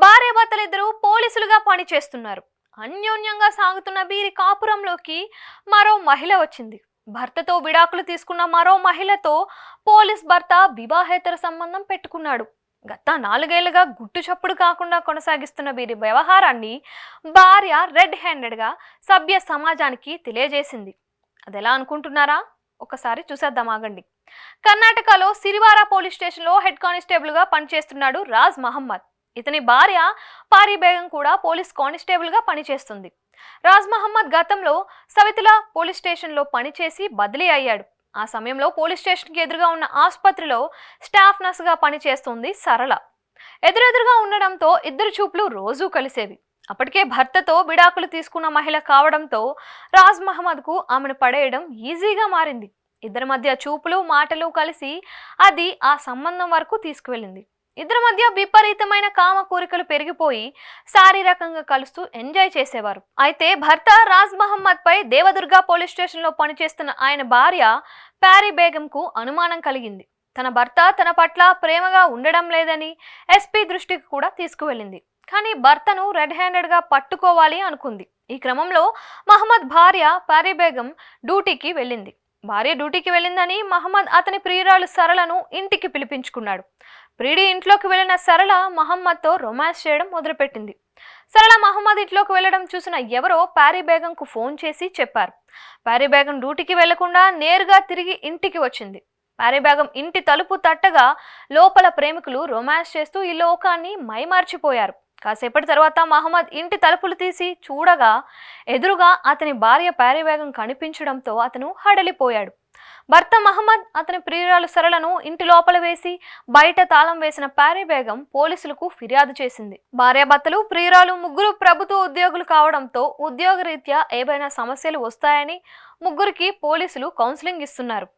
భార్యాభర్తలిద్దరూ పోలీసులుగా పనిచేస్తున్నారు. అన్యోన్యంగా సాగుతున్న వీరి కాపురంలోకి మరో మహిళ వచ్చింది. భర్తతో విడాకులు తీసుకున్న మరో మహిళతో పోలీస్ భర్త వివాహేతర సంబంధం పెట్టుకున్నాడు. గత 4 ఏళ్లుగా గుట్టు చప్పుడు కాకుండా కొనసాగిస్తున్న వీరి వ్యవహారాన్ని భార్య రెడ్ హ్యాండెడ్గా సభ్య సమాజానికి తెలియజేసింది. అదెలా అనుకుంటున్నారా? ఒకసారి చూసేద్దాం, ఆగండి. కర్ణాటకలో సిరివారా పోలీస్ స్టేషన్లో హెడ్ కానిస్టేబుల్గా పనిచేస్తున్నాడు రాజ్ మహమ్మద్. ఇతని భార్య పారీ బేగం కూడా పోలీస్ కానిస్టేబుల్గా పనిచేస్తుంది. రాజ్ మహమ్మద్ గతంలో సవితుల పోలీస్ స్టేషన్లో పనిచేసి బదిలీ అయ్యాడు. ఆ సమయంలో పోలీస్ స్టేషన్కి ఎదురుగా ఉన్న ఆసుపత్రిలో స్టాఫ్ నర్సుగా పనిచేస్తుంది సరళ. ఎదురెదురుగా ఉండడంతో ఇద్దరు చూపులు రోజూ కలిసేవి. అప్పటికే భర్తతో విడాకులు తీసుకున్న మహిళ కావడంతో రాజ్ మహమ్మద్కు ఆమెను పడేయడం ఈజీగా మారింది. ఇద్దరి మధ్య చూపులు మాటలు కలిసి అది ఆ సంబంధం వరకు తీసుకువెళ్ళింది. ఇద్దరి మధ్య విపరీతమైన కామ కోరికలు పెరిగిపోయి శారీరకంగా కలుస్తూ ఎంజాయ్ చేసేవారు. అయితే భర్త రాజ్ మహమ్మద్ పై దేవదుర్గ పోలీస్ స్టేషన్లో పనిచేస్తున్న ఆయన భార్య పారీ బేగంకు అనుమానం కలిగింది. తన భర్త తన పట్ల ప్రేమగా ఉండడం లేదని ఎస్పీ దృష్టికి కూడా తీసుకువెళ్ళింది. కానీ భర్తను రెడ్ హ్యాండెడ్గా పట్టుకోవాలి అనుకుంది. ఈ క్రమంలో మహమ్మద్ భార్య పారీ బేగం డ్యూటీకి వెళ్ళింది. భార్య డ్యూటీకి వెళ్ళిందని మహమ్మద్ అతని ప్రియురాలు సరళను ఇంటికి పిలిపించుకున్నాడు. ప్రియుడి ఇంట్లోకి వెళ్లిన సరళ మహమ్మద్తో రొమాన్స్ చేయడం మొదలుపెట్టింది. సరళ మహమ్మద్ ఇంట్లోకి వెళ్లడం చూసిన ఎవరో పారీ బేగంకు ఫోన్ చేసి చెప్పారు. పారీ బేగం డ్యూటీకి వెళ్లకుండా నేరుగా తిరిగి ఇంటికి వచ్చింది. పారీ బేగం ఇంటి తలుపు తట్టగా లోపల ప్రేమికులు రొమాన్స్ చేస్తూ ఈ లోకాన్ని మైమార్చిపోయారు. కాసేపటి తర్వాత మహమ్మద్ ఇంటి తలుపులు తీసి చూడగా ఎదురుగా అతని భార్య పారీ బేగం కనిపించడంతో అతను హడలిపోయాడు. భర్త మహమ్మద్ అతని ప్రియురాలు సరళను ఇంటి లోపల వేసి బయట తాళం వేసిన పారీ బేగం పోలీసులకు ఫిర్యాదు చేసింది. భార్యాభర్తలు ప్రియురాలు ముగ్గురు ప్రభుత్వ ఉద్యోగులు కావడంతో ఉద్యోగరీత్యా ఏవైనా సమస్యలు వస్తాయని ముగ్గురికి పోలీసులు కౌన్సిలింగ్ ఇస్తున్నారు.